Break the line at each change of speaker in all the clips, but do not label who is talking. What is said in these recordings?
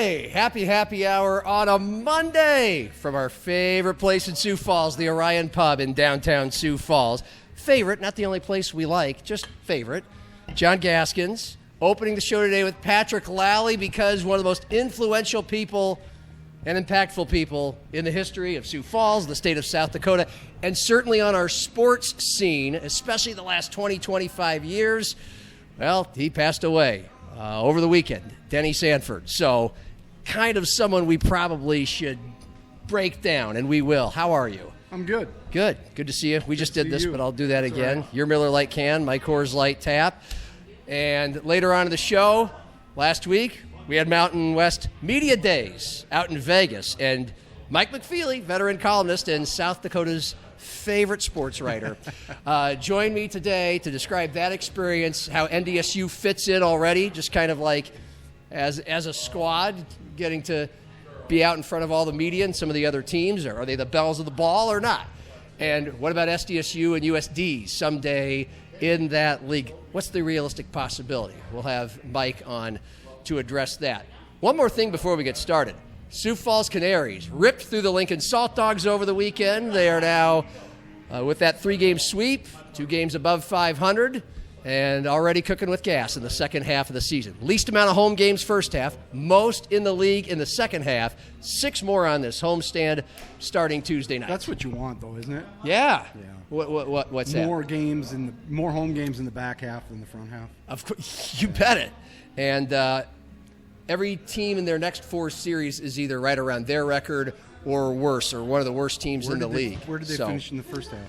Hey, happy hour on a Monday from our favorite place in Sioux Falls, the Orion Pub in downtown Sioux Falls. Favorite, not the only place we like, just favorite. John Gaskins opening the show today with Patrick Lalley because one of the most influential people and impactful people in the history of Sioux Falls, the state of South Dakota, and certainly on our sports scene, especially the last 20, 25 years. Well, he passed away over the weekend, Denny Sanford. So kind of someone we probably should break down, and we will. How are you?
I'm good.
Good to see you. We just did this, but I'll do that again.
Right.
Your Miller Lite can, my Coors Light tap. And later on in the show, last week, we had Mountain West Media Days out in Vegas. And Mike McFeely, veteran columnist and South Dakota's favorite sports writer, joined me today to describe that experience, how NDSU fits in already, just kind of like as a squad, getting to be out in front of all the media and some of the other teams. Or are they the bells of the ball or not? And what about SDSU and USD someday in that league? What's the realistic possibility? We'll have Mike on to address that. One more thing before we get started. Sioux Falls Canaries ripped through the Lincoln Salt Dogs over the weekend. They are now with that 3-game sweep, 2 games above 500, and already cooking with gas in the second half of the season. Least amount of home games first half, most in the league in the second half. 6 more on this homestand starting Tuesday night.
That's what you want, though, isn't it?
Yeah.
Yeah.
What's that?
More home games in the back half than the front half.
Of course, you bet it. And every team in their next 4 series is either right around their record or worse, or one of the worst teams in the league.
Where did they finish in the first half?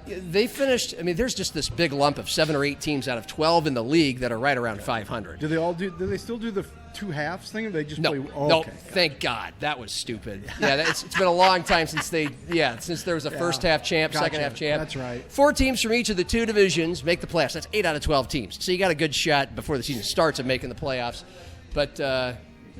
They finished, there's just this big lump of 7 or 8 teams out of 12 in the league that are right around 500.
Do they still do the 2 halves thing, or they just
no,
play? Oh,
no,
okay.
Thank God. That was stupid. Yeah, it's been a long time since there was a first half champ,
Gotcha.
second half champ.
That's right.
4 teams from each of the 2 divisions make the playoffs. That's 8 out of 12 teams. So you got a good shot before the season starts of making the playoffs. But the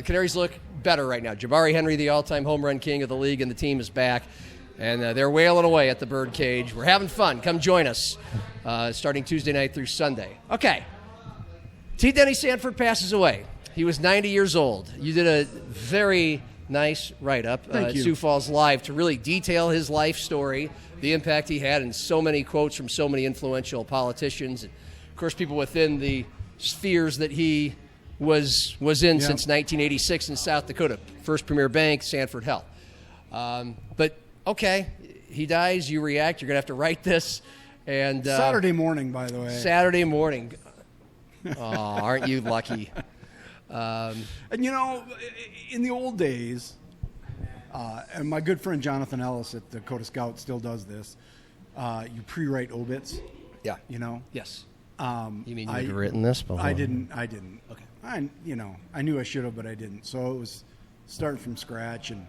Canaries look better right now. Jabari Henry, the all-time home run king of the league, and the team is back. And they're wailing away at the Birdcage. We're having fun. Come join us starting Tuesday night through Sunday. Okay. Denny Sanford passes away. He was 90 years old. You did a very nice write-up at Sioux Falls Live to really detail his life story, the impact he had, and so many quotes from so many influential politicians. And, of course, people within the spheres that he was in since 1986 in South Dakota. First Premier Bank, Sanford Health. But, okay, he dies, you react, you're going to have to write this. And
Saturday morning, by the way.
Saturday morning. Oh, aren't you lucky?
And, in the old days, and my good friend Jonathan Ellis at the Dakota Scout still does this, you pre-write obits.
Yeah.
Yes.
You mean you'd written this before?
I didn't.
Okay.
I knew I should have, but I didn't. So it was starting from scratch, and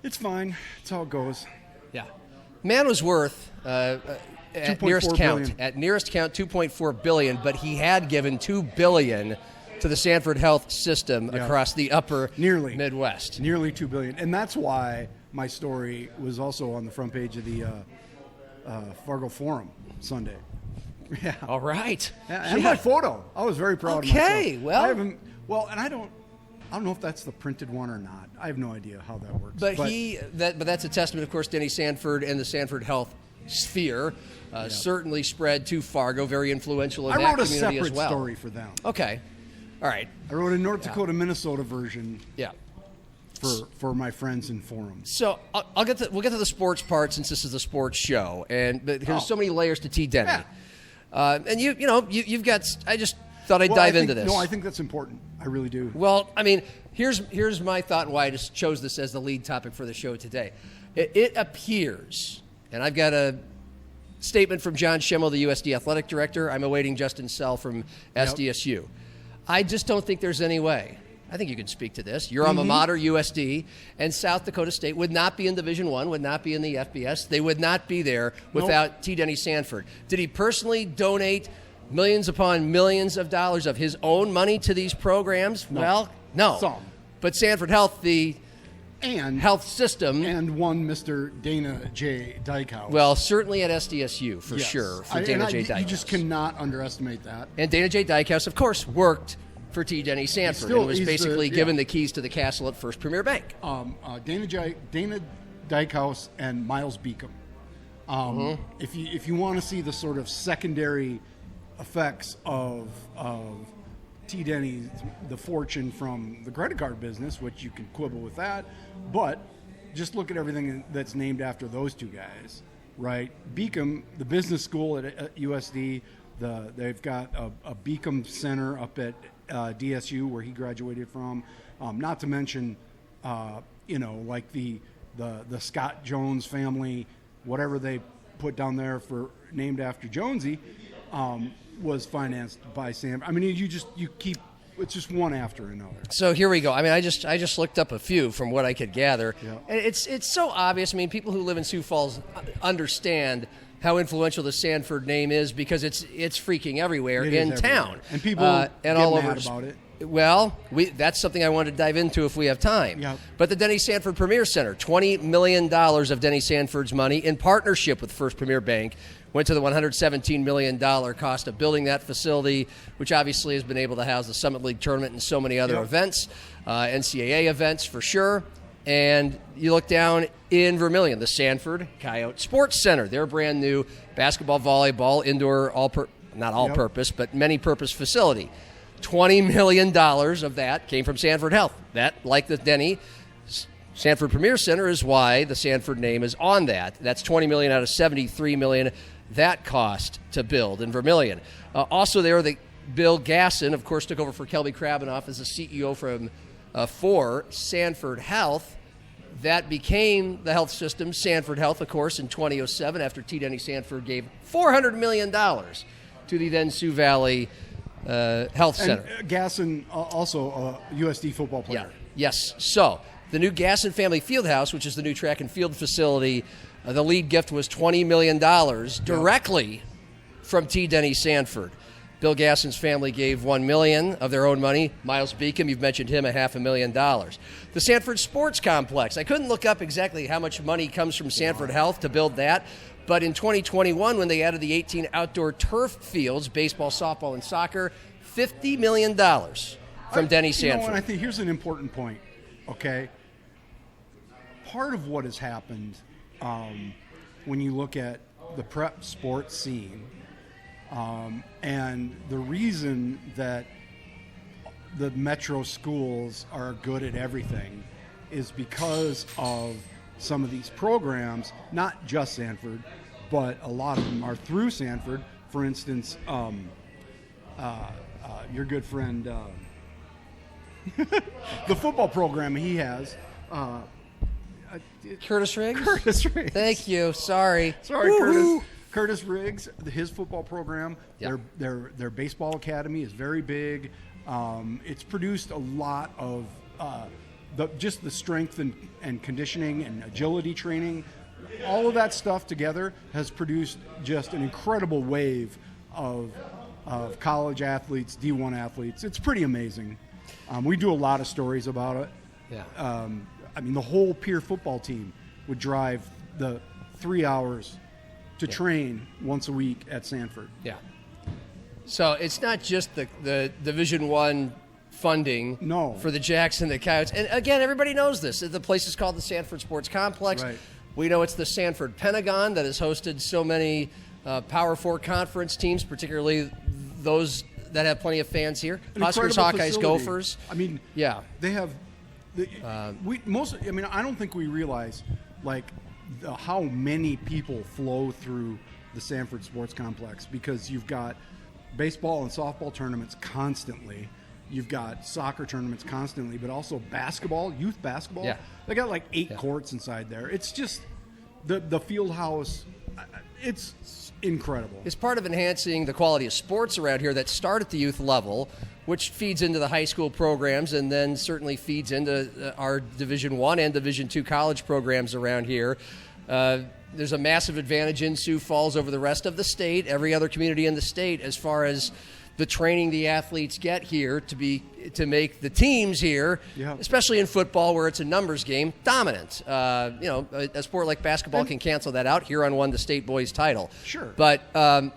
it's fine. It's how it goes.
Yeah. Man was worth, at nearest count, $2.4 billion, but he had given $2 billion to the Sanford Health system across the upper Midwest.
Nearly $2 billion. And that's why my story was also on the front page of the Fargo Forum Sunday. Yeah.
All right.
And my photo. I was very proud of myself.
Okay, well.
And I don't know if that's the printed one or not. I have no idea how that works.
But that's a testament, of course, Denny Sanford and the Sanford Health sphere certainly spread to Fargo, very influential in that community as well.
I wrote a separate story for them.
Okay. All right.
I wrote a North Dakota, Minnesota version.
Yeah.
For my friends in forums.
So we'll get to the sports part since this is a sports show, but there's so many layers to T. Denny.
Yeah.
And you've got. I just thought I'd dive into this.
No, I think that's important. I really do.
Well, here's my thought and why I just chose this as the lead topic for the show today. It appears, and I've got a statement from John Schimmel, the USD athletic director. I'm awaiting Justin Sell from SDSU. Yep. I just don't think there's any way. I think you can speak to this. Your alma mater, USD, and South Dakota State would not be in Division I, would not be in the FBS. They would not be there without T. Denny Sanford. Did he personally donate millions upon millions of dollars of his own money to these programs?
No.
Well, no.
Some.
But Sanford Health, the health system.
And one Mr. Dana J. Dykehouse.
Well, certainly at SDSU, for sure, for Dana J. Dykehouse.
You just cannot underestimate that.
And Dana J. Dykehouse, of course, worked for T. Denny Sanford,
Still,
and was basically given the keys to the castle at First Premier Bank.
Dana Dykehouse and Miles Beacom. If you want to see the sort of secondary effects of T. Denny's, the fortune from the credit card business, which you can quibble with that, but just look at everything that's named after those two guys, right? Beacom, the business school at USD, they've got a Beacom Center up at DSU where he graduated from. Not to mention, like the Scott Jones family, whatever they put down there for named after Jonesy, was financed by Sam. I mean, you keep. It's just one after another.
So here we go. I mean, I just looked up a few from what I could gather.
Yeah.
And it's so obvious. I mean, people who live in Sioux Falls understand how influential the Sanford name is because it's freaking everywhere in town.
And people
and
get
all
mad
over
about it.
Well, that's something I want to dive into if we have time.
Yep.
But the Denny Sanford Premier Center, $20 million of Denny Sanford's money in partnership with First Premier Bank went to the $117 million cost of building that facility, which obviously has been able to house the Summit League tournament and so many other events, NCAA events for sure. And you look down in Vermilion, the Sanford Coyote Sports Center, their brand new basketball, volleyball, indoor, not all-purpose, but many-purpose facility. $20 million of that came from Sanford Health. That, like the Denny Sanford Premier Center, is why the Sanford name is on that. That's $20 million out of $73 million that cost to build in Vermilion. Also there, Bill Gasson, of course, took over for Kelby Krabanoff as the CEO for Sanford Health. That became the health system, Sanford Health, of course, in 2007 after T. Denny Sanford gave $400 million to the then Sioux Valley Health Center.
And Gasson, also a USD football player.
Yeah. Yes. So the new Gasson Family Fieldhouse, which is the new track and field facility, the lead gift was $20 million directly from T. Denny Sanford. Bill Gasson's family gave $1 million of their own money. Miles Beacom, you've mentioned him, $500,000. The Sanford Sports Complex. I couldn't look up exactly how much money comes from Sanford Health to build that, but in 2021, when they added the 18 outdoor turf fields, baseball, softball, and soccer, $50 million from Denny Sanford.
And I think here's an important point, okay? Part of what has happened when you look at the prep sports scene, and the reason that the metro schools are good at everything is because of some of these programs, not just Sanford, but a lot of them are through Sanford. For instance, your good friend, the football program he has,
Curtis Riggs?
Curtis Riggs.
Thank you. Sorry,
Curtis. Curtis Riggs, his football program,
Yep.
their baseball academy is very big. It's produced a lot of just the strength and conditioning and agility training. All of that stuff together has produced just an incredible wave of college athletes, D1 athletes. It's pretty amazing. We do a lot of stories about it.
Yeah.
I mean, the whole peer football team would drive the 3 hours to train once a week at Sanford.
Yeah. So it's not just the Division I funding for the Jacks and the Coyotes. And again, everybody knows this. The place is called the Sanford Sports Complex.
Right.
We know it's the Sanford Pentagon that has hosted so many Power Four conference teams, particularly those that have plenty of fans here. Huskers, Hawkeyes, Gophers.
I mean,
yeah.
They have. I don't think we realize how many people flow through the Sanford Sports Complex, because you've got baseball and softball tournaments constantly. You've got soccer tournaments constantly, but also basketball, youth basketball.
Yeah.
They got 8 courts inside there. It's just the field house. It's incredible.
It's part of enhancing the quality of sports around here that start at the youth level, which feeds into the high school programs and then certainly feeds into our Division I and Division II college programs around here. There's a massive advantage in Sioux Falls over the rest of the state, every other community in the state, as far as the training the athletes get here to make the teams here, especially in football where it's a numbers game, dominant. A sport like basketball can cancel that out. Huron won the state boys title.
Sure.
But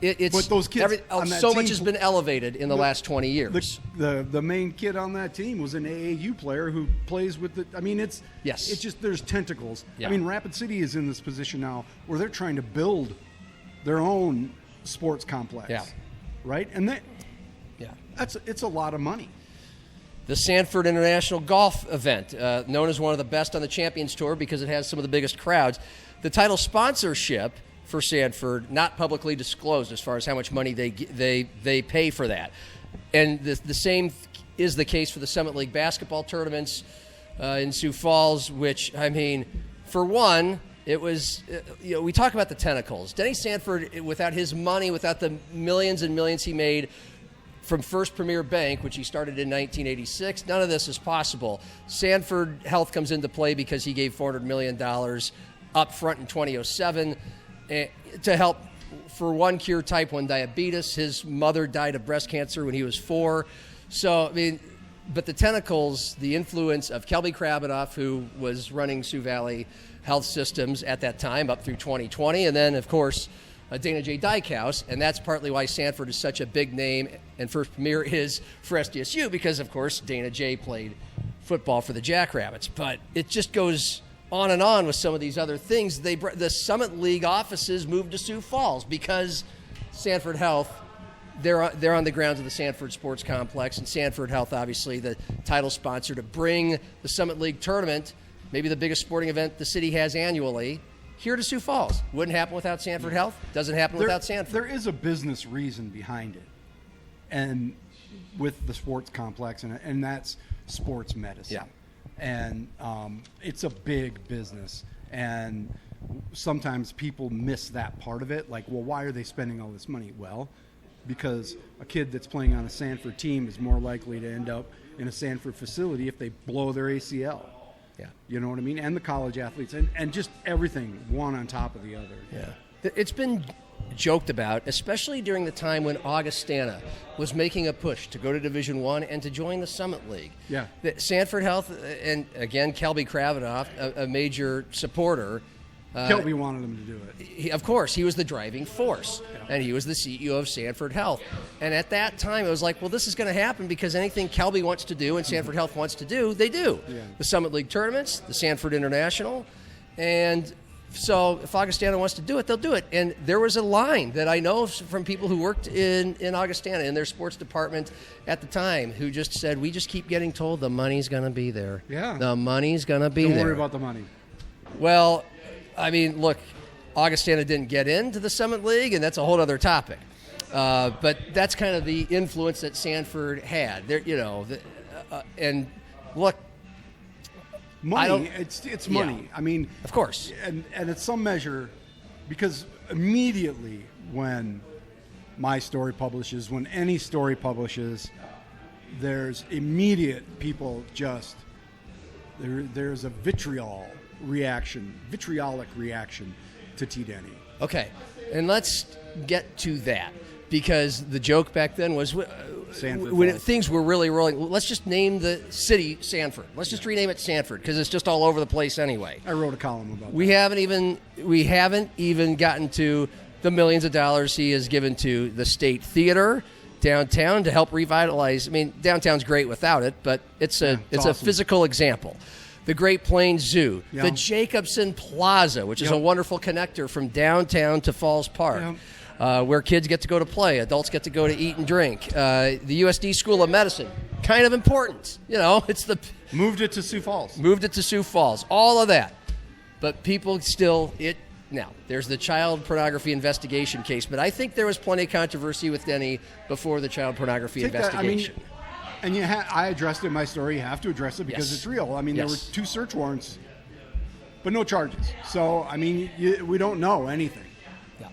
it's
but those kids
so much has been elevated in the last 20 years.
The main kid on that team was an AAU player who plays with the. I mean, it's just there's tentacles.
Yeah.
I mean, Rapid City is in this position now where they're trying to build their own sports complex.
Yeah.
Right, and it's a lot of money.
The Sanford International Golf event, known as one of the best on the Champions Tour because it has some of the biggest crowds. The title sponsorship for Sanford, not publicly disclosed as far as how much money they pay for that. And the same is the case for the Summit League basketball tournaments in Sioux Falls, which, I mean, for one, it was, we talk about the tentacles. Denny Sanford, without his money, without the millions and millions he made from First Premier Bank, which he started in 1986, none of this is possible. Sanford Health comes into play because he gave $400 million up front in 2007 to help, for one, cure type 1 diabetes. His mother died of breast cancer when he was 4. So, I mean, but the tentacles, the influence of Kelby Krabanoff, who was running Sioux Valley Health Systems at that time up through 2020, and then, of course, Dana J. Dykhouse, and that's partly why Sanford is such a big name and First Premier is for SDSU because, of course, Dana J. played football for the Jackrabbits. But it just goes on and on with some of these other things. The Summit League offices moved to Sioux Falls because Sanford Health, they're on the grounds of the Sanford Sports Complex, and Sanford Health, obviously, the title sponsor to bring the Summit League tournament, maybe the biggest sporting event the city has annually, here to Sioux Falls. Wouldn't happen without Sanford Health. Doesn't happen without Sanford.
There is a business reason behind it, and with the sports complex, and that's sports medicine.
Yeah.
And it's a big business, and sometimes people miss that part of it. Like, well, why are they spending all this money? Well, because a kid that's playing on a Sanford team is more likely to end up in a Sanford facility if they blow their ACL.
Yeah.
You know what I mean? And the college athletes, and just everything, one on top of the other.
Yeah. It's been joked about, especially during the time when Augustana was making a push to go to Division I and to join the Summit League.
Yeah.
Sanford Health, and again, Kelby Krabanoff, a major supporter.
Kelby wanted them to do it.
Of course, he was the driving force, and he was the CEO of Sanford Health. And at that time, it was like, well, this is going to happen because anything Kelby wants to do and Sanford Health wants to do, they do.
Yeah.
The Summit League tournaments, the Sanford International, and so if Augustana wants to do it, they'll do it. And there was a line that I know from people who worked in Augustana, in their sports department at the time, who just said, we just keep getting told the money's going to be there.
Yeah.
The money's going to be there.
Don't worry about the money.
Well, I mean, look, Augustana didn't get into the Summit League, and that's a whole other topic. But that's kind of the influence that Sanford had. There, and look,
money. It's money.
Yeah.
I mean,
of course,
and it's some measure, because immediately when my story publishes, when any story publishes, there's immediate people just there's a vitriolic reaction to T. Denny.
Okay, and let's get to that, because the joke back then was when things were really rolling, let's just name the city Sanford. Let's just rename it Sanford, because it's just all over the place anyway.
I wrote a column about that.
We haven't even gotten to the millions of dollars he has given to the State Theater downtown to help revitalize. I mean, downtown's great without it, but it's awesome. A physical example. The Great Plains Zoo, the Jacobson Plaza, which is a wonderful connector from downtown to Falls Park, where kids get to go to play, adults get to go to eat and drink. The USD School of Medicine, kind of important.
Moved it to Sioux Falls.
All of that. But people still, now, there's the child pornography investigation case, but I think there was plenty of controversy with Denny before the child pornography investigation.
And I addressed it in my story. You have to address it because it's real. I mean, there were 2 search warrants, but no charges. So, I mean, we don't know anything.
Yeah.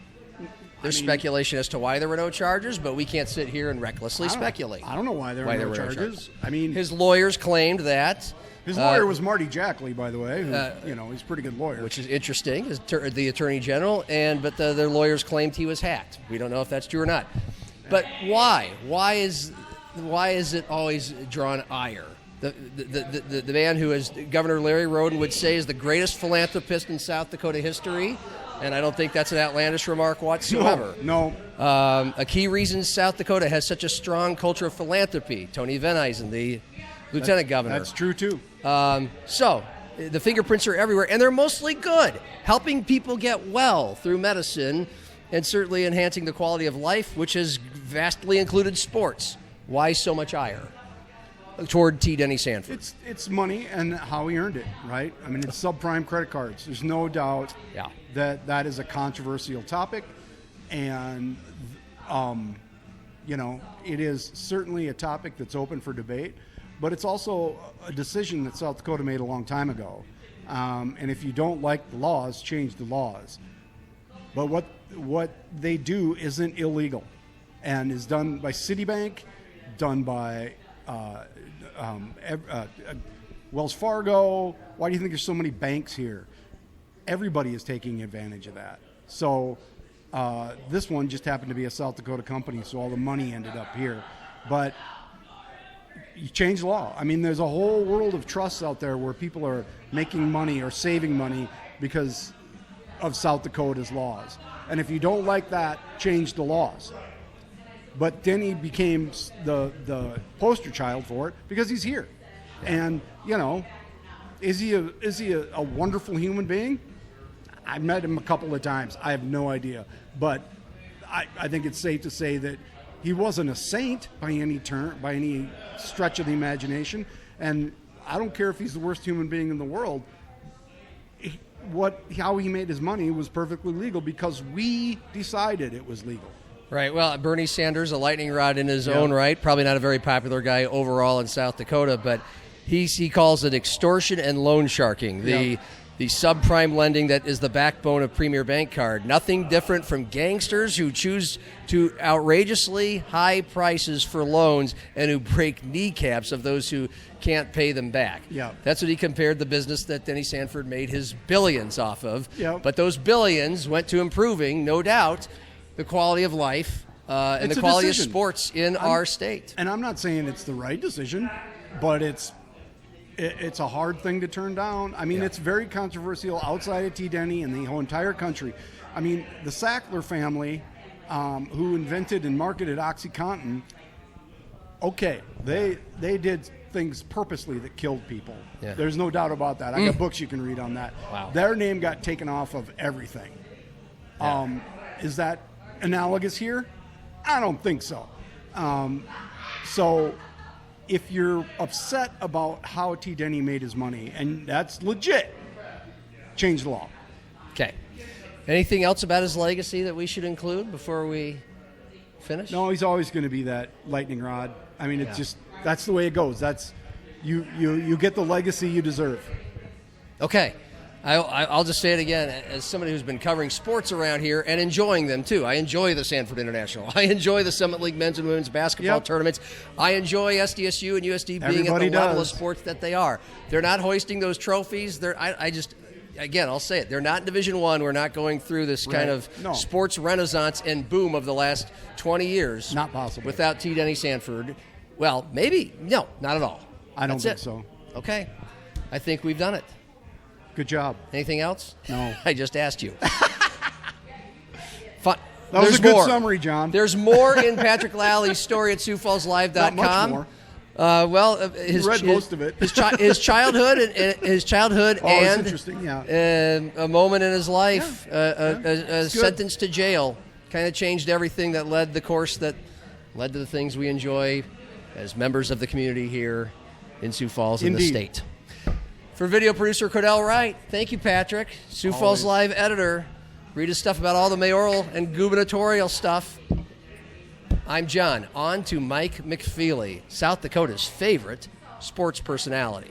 There's speculation as to why there were no charges, but we can't sit here and recklessly speculate.
I don't know why there were no charges. I mean,
his lawyers claimed that.
His lawyer was Marty Jackley, by the way. Who, he's a pretty good lawyer.
Which is interesting, the Attorney General. But their lawyers claimed he was hacked. We don't know if that's true or not. But why? Why is it always drawn ire? The man who, as Governor Larry Roden would say, is the greatest philanthropist in South Dakota history, and I don't think that's an outlandish remark whatsoever.
No.
A key reason South Dakota has such a strong culture of philanthropy. Tony Veneisen, the lieutenant governor.
That's true too.
So the fingerprints are everywhere, and they're mostly good, helping people get well through medicine and certainly enhancing the quality of life, which has vastly included sports. Why so much ire toward T. Denny Sanford?
It's money and how he earned it, right? I mean, it's subprime credit cards. There's no doubt that is a controversial topic, and it is certainly a topic that's open for debate. But it's also a decision that South Dakota made a long time ago. And if you don't like the laws, change the laws. But what they do isn't illegal, and is done by Citibank, done by Wells Fargo. Why do you think there's so many banks here? Everybody is taking advantage of that. So this one just happened to be a South Dakota company, so all the money ended up here. But you change the law. I mean, there's a whole world of trusts out there where people are making money or saving money because of South Dakota's laws. And if you don't like that, change the laws. But Denny became the poster child for it because he's here. And, is he a wonderful human being? I've met him a couple of times. I have no idea. But I think it's safe to say that he wasn't a saint by any stretch of the imagination. And I don't care if he's the worst human being in the world. How he made his money was perfectly legal because we decided it was legal.
Right. Well, Bernie Sanders, a lightning rod in his own right, probably not a very popular guy overall in South Dakota, but he calls it extortion and loan sharking, the subprime lending that is the backbone of Premier Bank Card. Nothing different from gangsters who choose to outrageously high prices for loans and who break kneecaps of those who can't pay them back.
Yeah.
That's what he compared the business that Denny Sanford made his billions off of.
Yeah.
But those billions went to improving, no doubt, the quality of life and the quality of sports in our state.
And I'm not saying it's the right decision, but it's a hard thing to turn down. I mean, it's very controversial outside of T. Denny and the whole entire country. I mean, the Sackler family, who invented and marketed OxyContin, okay, they did things purposely that killed people. Yeah. There's no doubt about that. I got books you can read on that.
Wow.
Their name got taken off of everything.
Yeah.
Is that analogous here? I don't think so. So if you're upset about how T. Denny made his money, and that's legit, change the law.
Okay. Anything else about his legacy that we should include before we finish?
No, he's always going to be that lightning rod. I mean, it's just, that's the way it goes. That's you get the legacy you deserve.
Okay. I'll just say it again, as somebody who's been covering sports around here and enjoying them too. I enjoy the Sanford International. I enjoy the Summit League men's and women's basketball tournaments. I enjoy SDSU and USD being at the level of sports that they are. They're not hoisting those trophies. I'll say it. They're not in Division I. We're not going through this kind of sports renaissance and boom of the last 20 years.
Not possible.
Without T. Denny Sanford. Well, maybe. No, not at all.
I don't think so.
Okay. I think we've done it.
Good job.
Anything else?
No.
I just asked you. Fun.
That was a good summary, John.
There's more in Patrick Lalley's story at SiouxFallsLive.com.
Not much more.
His
read most of it.
his childhood and
interesting.
A moment in his life, a sentence to jail, kind of changed everything that led the course that led to the things we enjoy as members of the community here in Sioux Falls and the state. For video producer Cordell Wright, thank you, Patrick. Sioux Falls Live editor. Read his stuff about all the mayoral and gubernatorial stuff. I'm John. On to Mike McFeely, South Dakota's favorite sports personality.